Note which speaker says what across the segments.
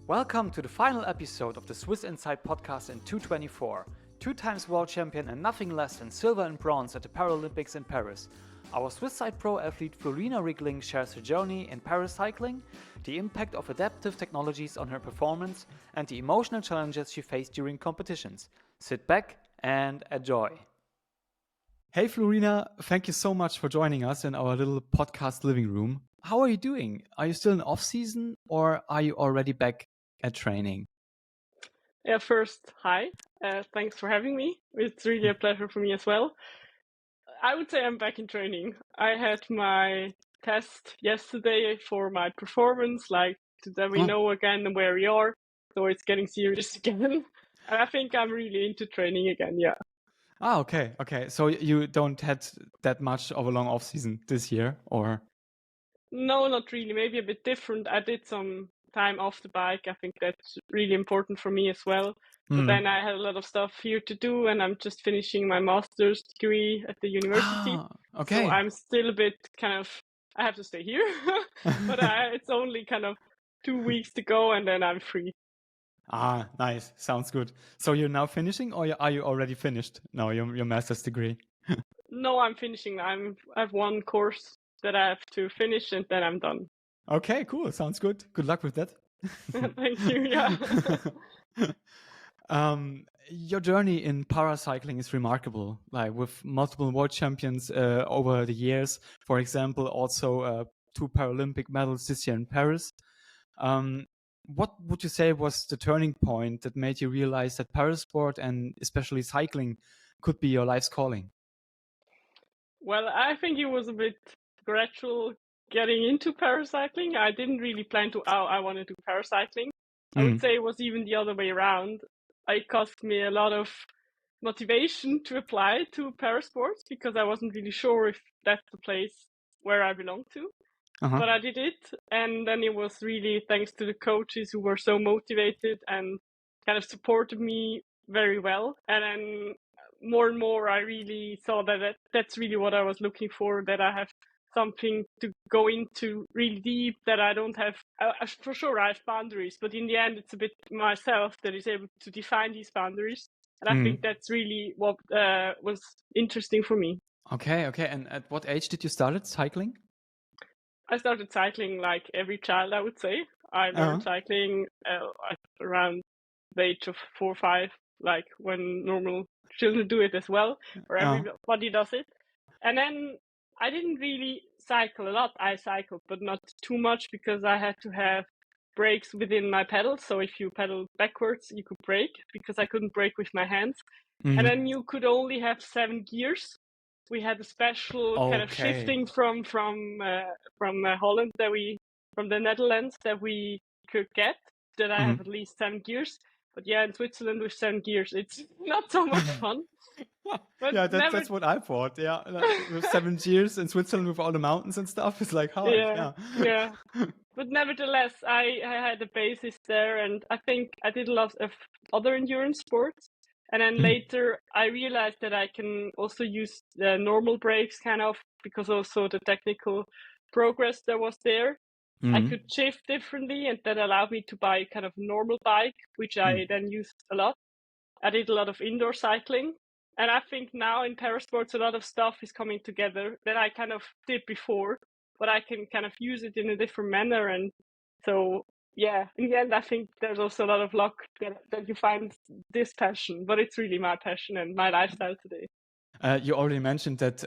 Speaker 1: Welcome to the final episode of the Swiss inSide podcast in 2024. 2 times world champion and nothing less than silver and bronze at the Paralympics in Paris. Our Swiss side pro athlete Flurina Rigling shares her journey in paracycling, the impact of adaptive technologies on her performance, and the emotional challenges she faced during competitions. Sit back and enjoy. Hey Flurina, thank you so much for joining us in our little podcast living room. How are you doing? Are you still in off-season or are you already back at training?
Speaker 2: Yeah, first, hi. Thanks for having me. It's really a pleasure for me as well. I would say I'm back in training. I had my test yesterday for my performance, that we know again where we are. So it's getting serious again. And I think I'm really into training again, yeah.
Speaker 1: Okay. So you don't had that much of a long off-season this year, or?
Speaker 2: No, not really. Maybe a bit different. I did some time off the bike. I think that's really important for me as well. But then I had a lot of stuff here to do, and I'm just finishing my master's degree at the university.
Speaker 1: Okay.
Speaker 2: So I'm still a bit I have to stay here, but it's only kind of 2 weeks to go, and then I'm free.
Speaker 1: Nice. Sounds good. So you're now finishing, or are you already finished now, your master's degree?
Speaker 2: No, I'm finishing. I have one course that I have to finish, and then I'm done.
Speaker 1: Okay, cool. Sounds good. Good luck with that.
Speaker 2: Thank you. Yeah.
Speaker 1: Your journey in paracycling is remarkable, like with multiple world champions over the years. For example, also 2 Paralympic medals this year in Paris. What would you say was the turning point that made you realize that parasport and especially cycling could be your life's calling?
Speaker 2: Well, I think it was a bit gradual getting into paracycling. I didn't really plan I want to do paracycling. I would say it was even the other way around. It cost me a lot of motivation to apply to parasports because I wasn't really sure if that's the place where I belong to. But I did it, and then it was really thanks to the coaches who were so motivated and kind of supported me very well. And then more and more, I really saw that that's really what I was looking for, that I have something to go into really deep, that I don't have, for sure I have boundaries, but in the end, it's a bit myself that is able to define these boundaries. And I think that's really what was interesting for me.
Speaker 1: Okay. And at what age did you start cycling?
Speaker 2: I started cycling like every child, I would say. I learned cycling around the age of 4 or 5, like when normal children do it as well, or everybody does it. And then I didn't really cycle a lot. I cycled, but not too much because I had to have brakes within my pedals. So if you pedal backwards, you could brake because I couldn't brake with my hands. And then you could only have 7 gears. We had a special kind of shifting from Holland from the Netherlands that we could get, that I have at least 7 gears. But yeah, in Switzerland with 7 gears, it's not so much fun.
Speaker 1: But yeah, that's what I thought. Yeah, like with 7 gears in Switzerland with all the mountains and stuff, it's like hard.
Speaker 2: Yeah. But nevertheless, I had a basis there, and I think I did a lot of other endurance sports. And then later I realized that I can also use the normal brakes kind of, because also the technical progress that was there. I could shift differently, and that allowed me to buy kind of a normal bike, which I then used a lot. I did a lot of indoor cycling. And I think now in parasports, a lot of stuff is coming together that I kind of did before, but I can kind of use it in a different manner. And so, yeah, in the end, I think there's also a lot of luck that you find this passion, but it's really my passion and my lifestyle today.
Speaker 1: You already mentioned that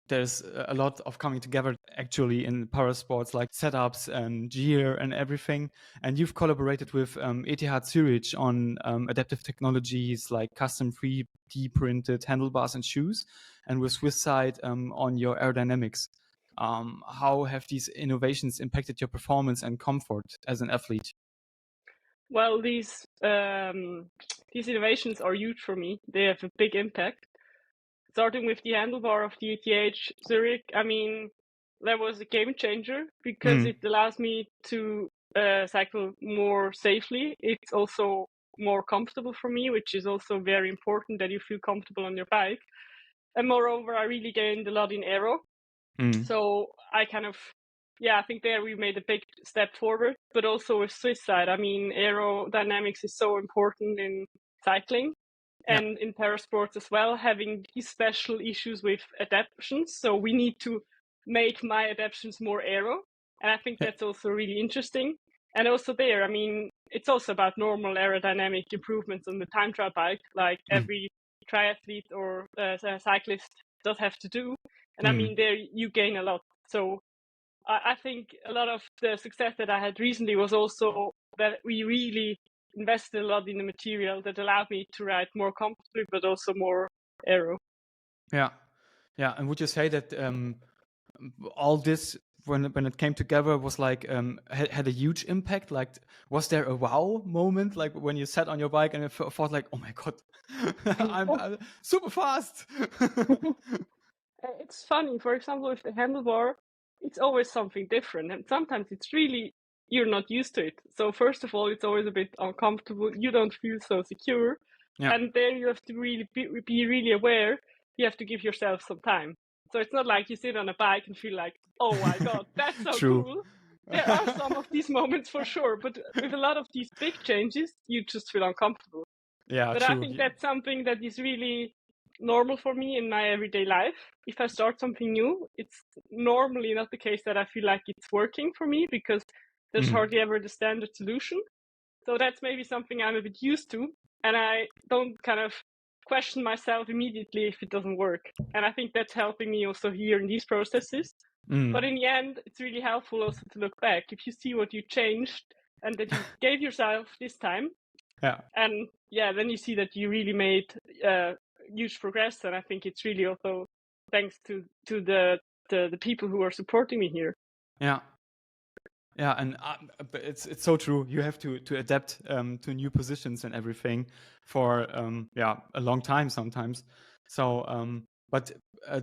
Speaker 1: there's a lot of coming together actually in parasports, like setups and gear and everything. And you've collaborated with ETH Zürich on adaptive technologies like custom 3D printed handlebars and shoes, and with Swiss side on your aerodynamics. How have these innovations impacted your performance and comfort as an athlete?
Speaker 2: Well, these innovations are huge for me. They have a big impact. Starting with the handlebar of the ETH Zurich, I mean, that was a game changer because it allows me to cycle more safely. It's also more comfortable for me, which is also very important, that you feel comfortable on your bike. And moreover, I really gained a lot in aero. So I kind of yeah, I think there we made a big step forward, but also with Swiss side. I mean, aerodynamics is so important in cycling and in parasports as well, having these special issues with adaptations. So we need to make my adaptations more aero. And I think that's also really interesting. And also there, I mean, it's also about normal aerodynamic improvements on the time trial bike, like every triathlete or cyclist does have to do. And I mean, there you gain a lot. So I think a lot of the success that I had recently was also that we really invested a lot in the material that allowed me to ride more comfortably, but also more aero.
Speaker 1: Yeah. And would you say that all this, when it came together, was like had a huge impact? Like, was there a wow moment, like when you sat on your bike and you thought like, oh my god, I'm super fast?
Speaker 2: It's funny, for example, with the handlebar, it's always something different, and sometimes it's really you're not used to it. So first of all, it's always a bit uncomfortable. You don't feel so secure, and there you have to really be really aware. You have to give yourself some time. So it's not like you sit on a bike and feel like, oh my god, that's so cool. There are some of these moments for sure, but with a lot of these big changes, you just feel uncomfortable. But I think that's something that is really normal for me in my everyday life. If I start something new, it's normally not the case that I feel like it's working for me, because there's hardly ever the standard solution. So that's maybe something I'm a bit used to, and I don't kind of question myself immediately if it doesn't work. And I think that's helping me also here in these processes. But in the end, it's really helpful also to look back. If you see what you changed and that you gave yourself this time, and then you see that you really made huge progress. And I think it's really also thanks to the people who are supporting me here.
Speaker 1: And it's so true. You have to adapt to new positions and everything for a long time sometimes. So but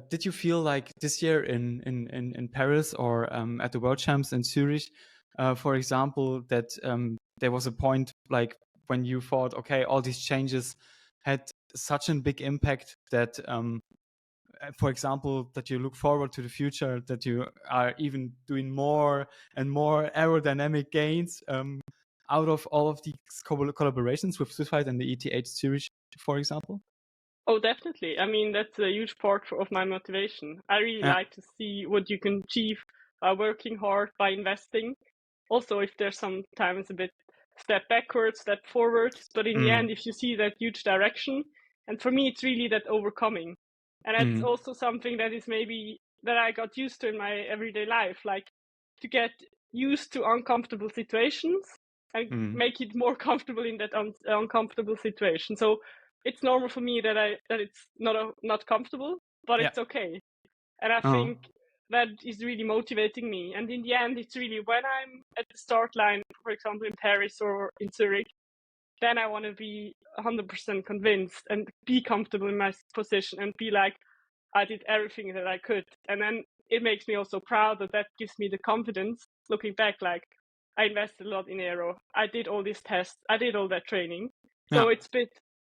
Speaker 1: did you feel like this year in Paris or at the World Champs in Zürich, for example, that there was a point like when you thought, okay, all these changes had such a big impact that for example, that you look forward to the future, that you are even doing more and more aerodynamic gains out of all of these collaborations with Swiss and the ETH Zurich, for example?
Speaker 2: Oh, definitely. I mean, that's a huge part of my motivation. I really like to see what you can achieve by working hard, by investing. Also, if there's sometimes a bit step backwards, step forward, but in the end, if you see that huge direction, and for me, it's really that overcoming. And that's also something that is maybe that I got used to in my everyday life, like to get used to uncomfortable situations and make it more comfortable in that uncomfortable situation. So it's normal for me that it's not comfortable, but it's okay. And I think that is really motivating me. And in the end, it's really when I'm at the start line, for example, in Paris or in Zurich, then I want to be 100% convinced and be comfortable in my position and be like, I did everything that I could. And then it makes me also proud that gives me the confidence looking back, like I invested a lot in aero. I did all these tests. I did all that training. So it's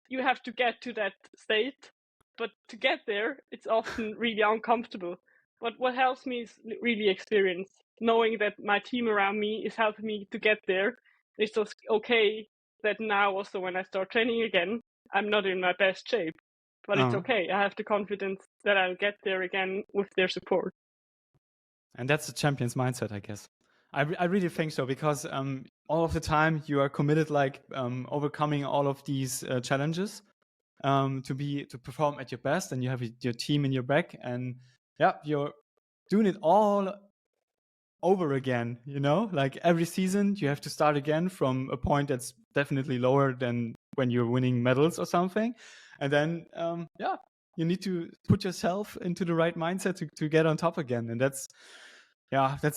Speaker 2: you have to get to that state, but to get there, it's often really uncomfortable. But what helps me is really experience, knowing that my team around me is helping me to get there. It's just okay that now also when I start training again, I'm not in my best shape, but it's okay. I have the confidence that I'll get there again with their support.
Speaker 1: And that's the champion's mindset, I guess. I really think so, because all of the time you are committed, like overcoming all of these challenges to perform at your best, and you have your team in your back, and you're doing it all over again, like every season you have to start again from a point that's definitely lower than when you're winning medals or something. And then you need to put yourself into the right mindset to get on top again. And that's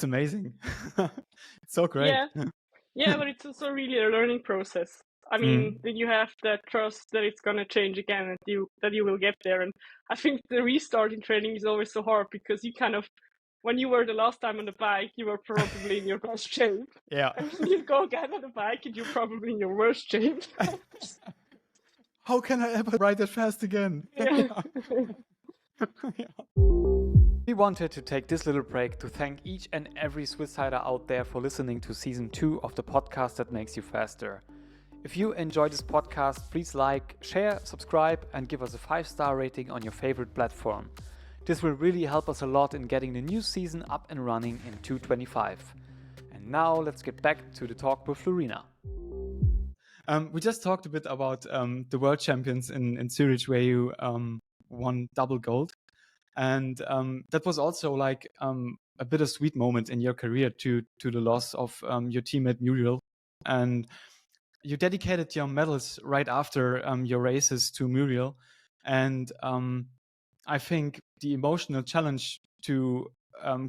Speaker 1: amazing. It's so great.
Speaker 2: But it's also really a learning process. I mean, then you have that trust that it's going to change again, and that you will get there. And I think the restart in training is always so hard, because you kind of, when you were the last time on the bike, you were probably in your best shape. And then you go again on the bike and you're probably in your worst shape.
Speaker 1: How can I ever ride that fast again? We wanted to take this little break to thank each and every Swisssider out there for listening to Season 2 of the podcast that makes you faster. If you enjoy this podcast, please like, share, subscribe, and give us a 5-star rating on your favorite platform. This will really help us a lot in getting the new season up and running in 2025. And now let's get back to the talk with Flurina. We just talked a bit about the World Champions in Zurich, where you won double gold. And that was also like a bittersweet moment in your career to the loss of your teammate Muriel. And you dedicated your medals right after your races to Muriel. And I think the emotional challenge to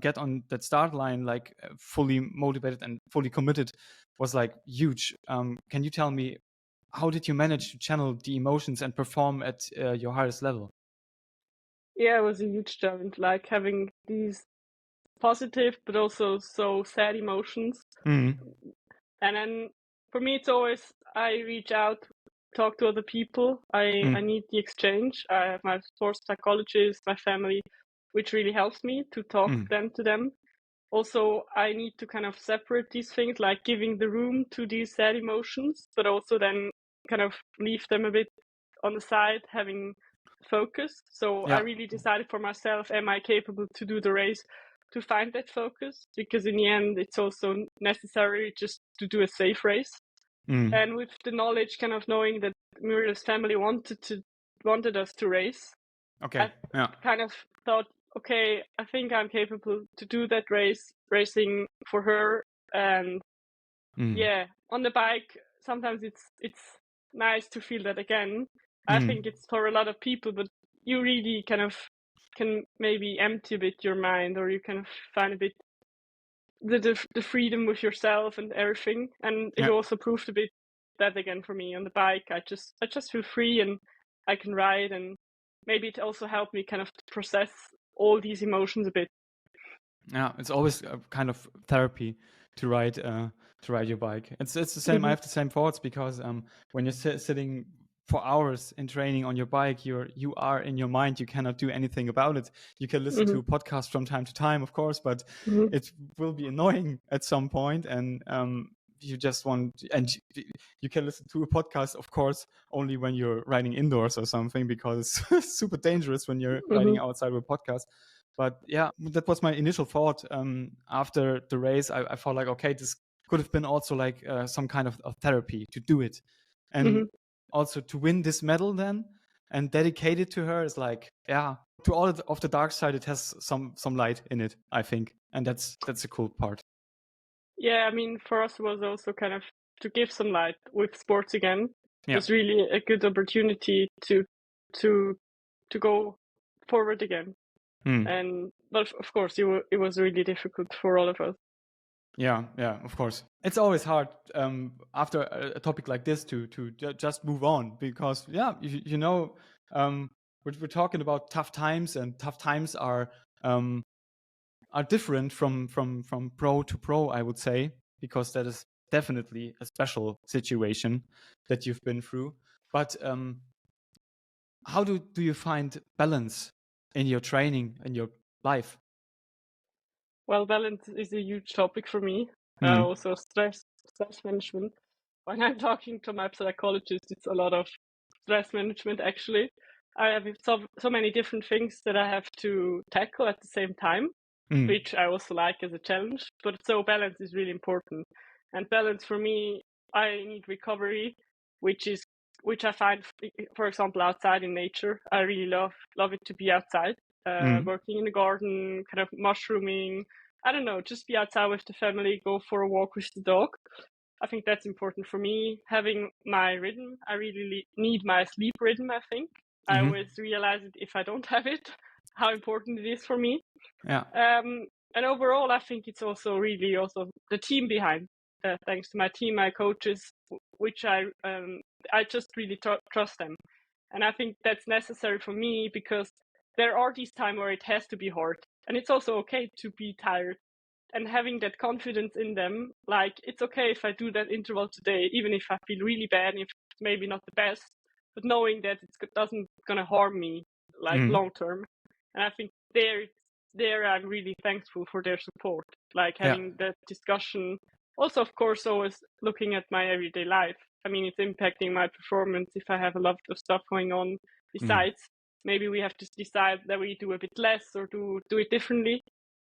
Speaker 1: get on that start line, like fully motivated and fully committed, was like huge. Can you tell me, how did you manage to channel the emotions and perform at your highest level?
Speaker 2: Yeah, it was a huge challenge, like having these positive but also so sad emotions. And then for me, it's always, I reach out, talk to other people. I need the exchange. I have my sports psychologist, my family, which really helps me to talk then to them. Also, I need to kind of separate these things, like giving the room to these sad emotions, but also then kind of leave them a bit on the side, having focus. So I really decided for myself, am I capable to do the race, to find that focus? Because in the end, it's also necessary just to do a safe race. And with the knowledge, kind of knowing that Muriel's family wanted us to race, I kind of thought, okay, I think I'm capable to do that racing for her. And yeah, on the bike, sometimes it's nice to feel that again. I think it's for a lot of people, but you really kind of can maybe empty a bit your mind, or you kind of find a bit the freedom with yourself and everything. And it also proved a bit that again for me on the bike. I just feel free and I can ride, and maybe it also helped me kind of process all these emotions a bit.
Speaker 1: Yeah, it's always a kind of therapy to ride your bike. It's the same. I have the same thoughts, because when you're sitting for hours in training on your bike, you are in your mind. You cannot do anything about it. You can listen to podcasts from time to time, of course, but it will be annoying at some point, and you just want, and you can listen to a podcast, of course, only when you're riding indoors or something, because it's super dangerous when you're riding outside with a podcast. But yeah, that was my initial thought. After the race, I thought like, okay, this could have been also like some kind of therapy to do it. And also to win this medal then and dedicate it to her is like, yeah, to all of the dark side, it has some light in it, I think. And that's a cool part.
Speaker 2: Yeah, I mean, for us, it was also kind of to give some light with sports again. It was really a good opportunity to go forward again. But of course, it was really difficult for all of us.
Speaker 1: Yeah, of course. It's always hard after a topic like this to just move on, because you know, we're talking about tough times, and tough times are different from pro to pro, I would say, because that is definitely a special situation that you've been through. But how do you find balance in your training, in your life?
Speaker 2: Well, balance is a huge topic for me. Also stress management. When I'm talking to my psychologist, it's a lot of stress management, actually. I have so many different things that I have to tackle at the same time, which I also like as a challenge. But so balance is really important. And balance for me, I need recovery, which I find, for example, outside in nature. I really love it to be outside, working in the garden, kind of mushrooming. I don't know, just be outside with the family, go for a walk with the dog. I think that's important for me. Having my rhythm, I really need my sleep rhythm, I think. I always realize it if I don't have it, how important it is for me.
Speaker 1: Yeah.
Speaker 2: And overall, I think it's also really also the team behind. Thanks to my team, my coaches, which I just really trust them. And I think that's necessary for me, because there are these times where it has to be hard. And it's also okay to be tired. And having that confidence in them, like, it's okay if I do that interval today, even if I feel really bad and if it's maybe not the best, but knowing that it doesn't going to harm me, like, long term. And I think there there I'm really thankful for their support, like having that discussion. Also, of course, always looking at my everyday life. I mean, it's impacting my performance if I have a lot of stuff going on besides. Maybe we have to decide that we do a bit less or do it differently.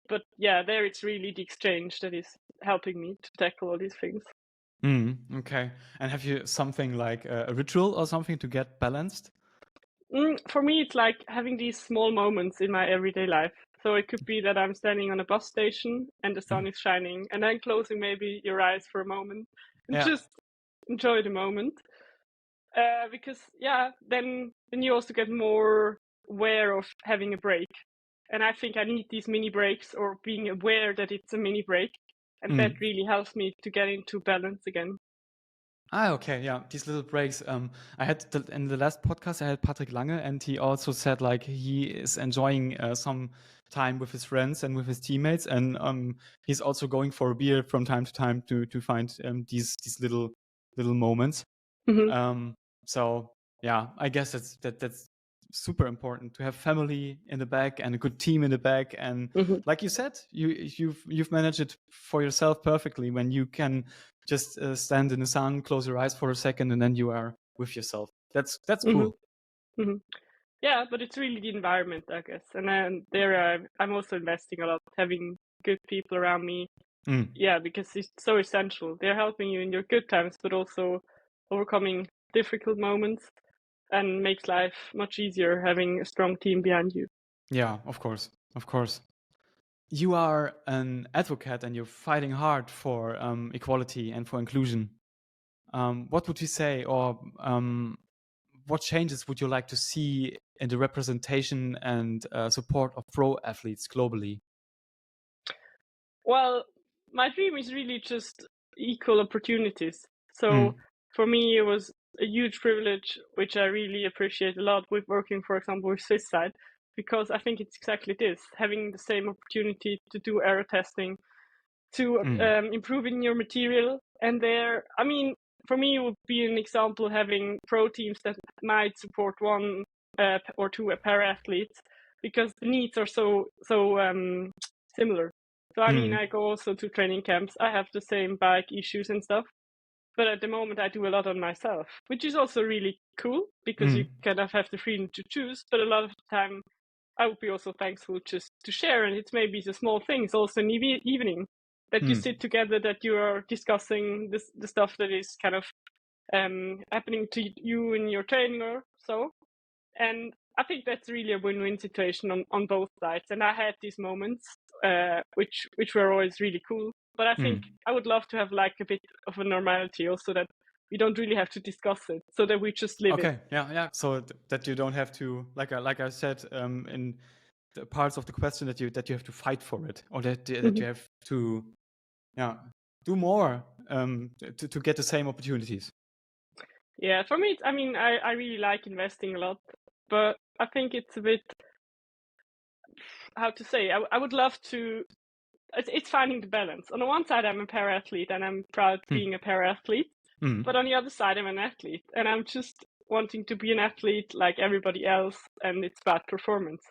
Speaker 2: But yeah, there it's really the exchange that is helping me to tackle all these things.
Speaker 1: Okay. And have you something like a ritual or something to get balanced?
Speaker 2: For me, it's like having these small moments in my everyday life. So it could be that I'm standing on a bus station and the sun is shining, and then closing maybe your eyes for a moment and just enjoy the moment. Because then you also get more aware of having a break. And I think I need these mini breaks, or being aware that it's a mini break. And that really helps me to get into balance again.
Speaker 1: Okay, yeah, these little breaks. I had in the last podcast, I had Patrick Lange, and he also said like he is enjoying some time with his friends and with his teammates, and he's also going for a beer from time to time to find these little moments. So yeah, I guess that's super important to have family in the back and a good team in the back. And like you said, you've managed it for yourself perfectly when you can just stand in the sun, close your eyes for a second, and then you are with yourself. That's cool.
Speaker 2: Yeah, but it's really the environment, I guess. And then I'm also investing a lot, having good people around me. Yeah, because it's so essential. They're helping you in your good times, but also overcoming difficult moments, and makes life much easier having a strong team behind you.
Speaker 1: Yeah, of course. You are an advocate and you're fighting hard for equality and for inclusion. What would you say, or what changes would you like to see in the representation and support of pro athletes globally?
Speaker 2: Well, my dream is really just equal opportunities. So for me, it was a huge privilege, which I really appreciate a lot with working, for example, with SwissSide, because I think it's exactly this, having the same opportunity to do error testing, to improving your material. And for me, it would be an example having pro teams that might support one or two para athletes, because the needs are so similar. So I go also to training camps. I have the same bike issues and stuff, but at the moment I do a lot on myself, which is also really cool because you kind of have the freedom to choose. But a lot of the time, I would be also thankful just to share, and it's maybe the small things also in the evening that you sit together, that you are discussing the stuff that is kind of happening to you in your training or so. And I think that's really a win-win situation on both sides. And I had these moments, which were always really cool. But I think I would love to have like a bit of a normality also, that we don't really have to discuss it, so that we just live it.
Speaker 1: Okay, yeah. So that you don't have to, like I said, in the parts of the question that you have to fight for it, or that you have to, do more to get the same opportunities.
Speaker 2: Yeah, for me, I really like investing a lot, but I think it's a bit, how to say, I would love to, it's finding the balance. On the one side, I'm a para athlete and I'm proud being a para athlete, but on the other side, I'm an athlete and I'm just wanting to be an athlete like everybody else, and it's about performance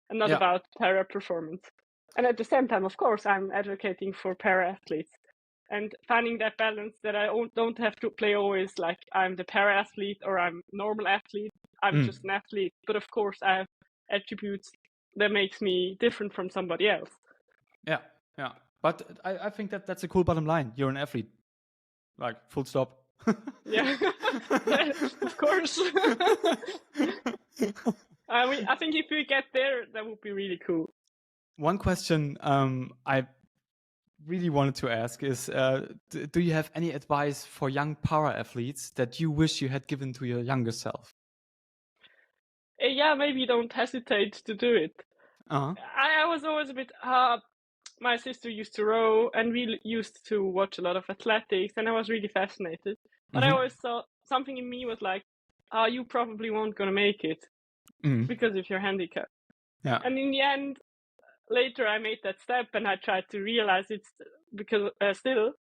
Speaker 2: and not about para performance. And at the same time, of course, I'm advocating for para athletes. And finding that balance, that I don't have to play always like I'm the para athlete or I'm normal athlete. I'm just an athlete. But of course, I have attributes that makes me different from somebody else.
Speaker 1: Yeah. But I think that's a cool bottom line. You're an athlete, like full stop.
Speaker 2: Yeah, of course. I think if we get there, that would be really cool.
Speaker 1: One question I really wanted to ask is, do you have any advice for young para athletes that you wish you had given to your younger self?
Speaker 2: Yeah, maybe don't hesitate to do it. I was always a bit, my sister used to row and we used to watch a lot of athletics, and I was really fascinated. But I always thought something in me was like, you probably won't gonna make it because of your handicap.
Speaker 1: Yeah.
Speaker 2: And in the end, later I made that step and I tried to realize it's because still,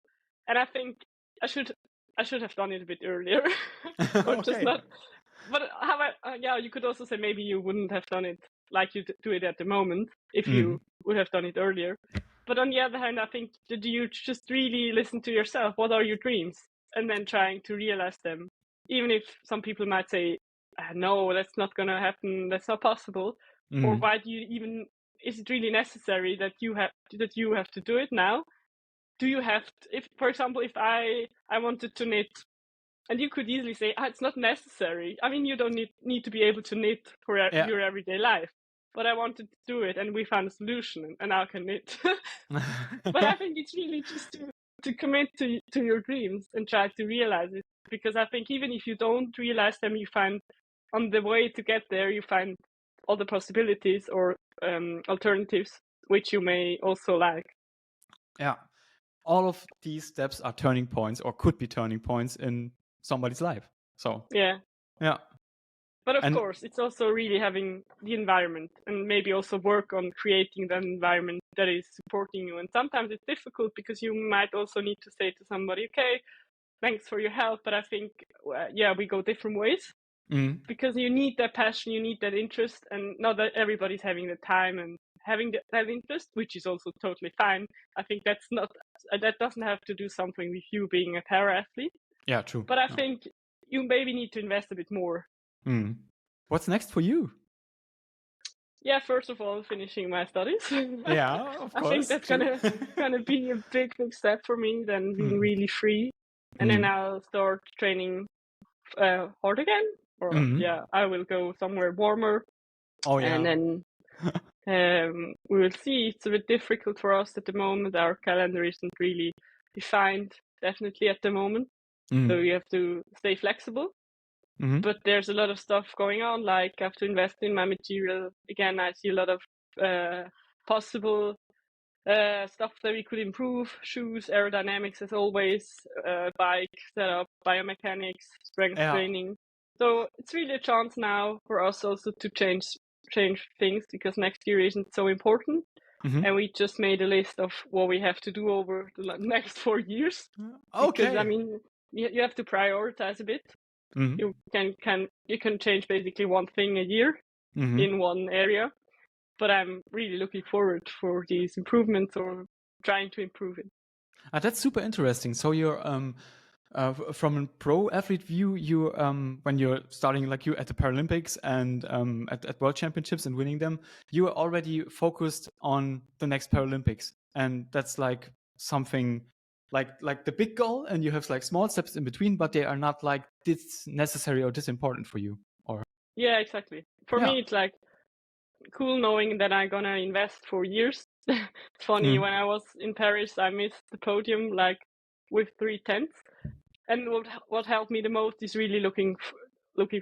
Speaker 2: and I think I should have done it a bit earlier, or just not. But you could also say maybe you wouldn't have done it like you do it at the moment if you would have done it earlier. But on the other hand, I think that you just really listen to yourself. What are your dreams? And then trying to realize them. Even if some people might say, no, that's not going to happen. That's not possible. Or why do you even, is it really necessary that you have to do it now? Do you have to, if, for example, if I wanted to knit, and you could easily say, it's not necessary. I mean, you don't need to be able to knit for your everyday life. But I wanted to do it, and we found a solution, and now I can knit. But I think it's really just to commit to your dreams and try to realize it. Because I think even if you don't realize them, you find on the way to get there, you find all the possibilities or alternatives which you may also like.
Speaker 1: Yeah. All of these steps are turning points or could be turning points in somebody's life. So yeah.
Speaker 2: But of course, it's also really having the environment and maybe also work on creating that environment that is supporting you. And sometimes it's difficult because you might also need to say to somebody, okay, thanks for your help, but I think, we go different ways. Because you need that passion, you need that interest, and not that everybody's having the time and having that interest, which is also totally fine. I think that doesn't have to do something with you being a para-athlete.
Speaker 1: Yeah, true.
Speaker 2: But I think you maybe need to invest a bit more.
Speaker 1: What's next for you?
Speaker 2: Yeah, first of all, finishing my studies.
Speaker 1: Yeah, of course.
Speaker 2: I think that's gonna be a big step for me. Then being really free, and then I'll start training hard again. Or I will go somewhere warmer.
Speaker 1: Oh yeah.
Speaker 2: And then we will see. It's a bit difficult for us at the moment. Our calendar isn't really defined, definitely at the moment. So you have to stay flexible. But there's a lot of stuff going on, like I have to invest in my material. Again, I see a lot of possible stuff that we could improve. Shoes, aerodynamics as always, bike setup, biomechanics, strength training. So it's really a chance now for us also to change things, because next year isn't so important. And we just made a list of what we have to do over the next 4 years.
Speaker 1: Okay.
Speaker 2: Because I mean, you have to prioritize a bit. You can change basically one thing a year in one area. But I'm really looking forward for these improvements or trying to improve it.
Speaker 1: That's super interesting. So you're from a pro athlete view, you when you're starting like you at the Paralympics and at World Championships and winning them, you are already focused on the next Paralympics, and that's like something like the big goal, and you have like small steps in between, but they are not like this necessary or this important for you. Or
Speaker 2: yeah, exactly. For me, it's like cool knowing that I'm gonna invest for years. It's funny, when I was in Paris, I missed the podium like with 3/10. And what helped me the most is really looking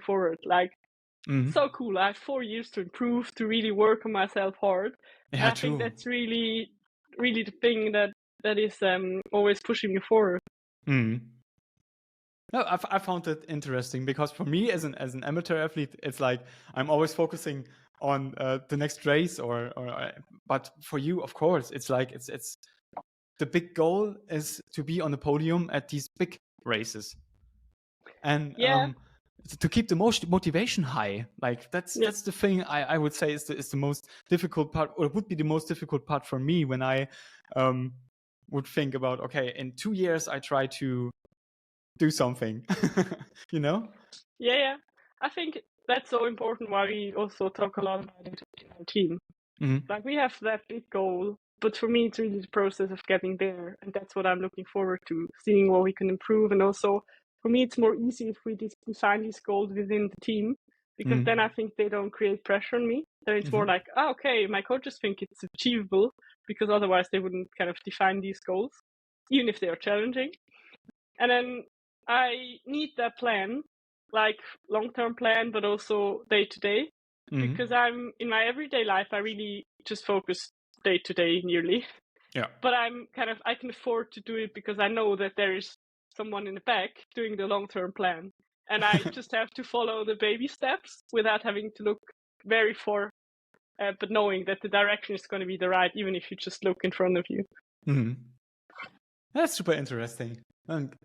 Speaker 2: forward. Like, so cool. I have 4 years to improve, to really work on myself hard.
Speaker 1: Yeah,
Speaker 2: and I think that's really, really the thing that is always pushing me forward.
Speaker 1: No, I found it interesting because for me as an amateur athlete, it's like I'm always focusing on the next race, but for you, of course, it's like it's the big goal is to be on the podium at these big races, and to keep the motivation high. Like that's the thing I would say is the most difficult part, or would be the most difficult part for me when I would think about, okay, in 2 years I try to do something. You know?
Speaker 2: Yeah. I think that's so important, why we also talk a lot about it in our team. Like, we have that big goal, but for me, it's really the process of getting there. And that's what I'm looking forward to, seeing what we can improve. And also, for me, it's more easy if we define these goals within the team, because then I think they don't create pressure on me. Then it's more like, okay, my coaches think it's achievable, because otherwise they wouldn't kind of define these goals, even if they are challenging. And then I need that plan, like long-term plan, but also day-to-day, because I'm in my everyday life, I really just focus day-to-day nearly.
Speaker 1: Yeah.
Speaker 2: But I can afford to do it because I know that there is someone in the back doing the long-term plan. And I just have to follow the baby steps without having to look very far, but knowing that the direction is going to be the right, even if you just look in front of you.
Speaker 1: That's super interesting. And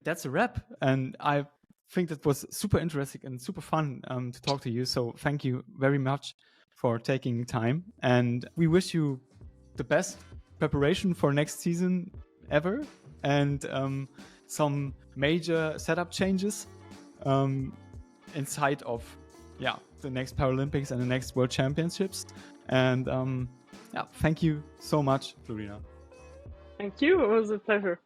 Speaker 1: that's a wrap. And I think that was super interesting and super fun to talk to you. So thank you very much for taking time, and we wish you the best preparation for next season ever, and some major setup changes inside of the next Paralympics and the next World Championships. And thank you so much, Flurina.
Speaker 2: Thank you. It was a pleasure.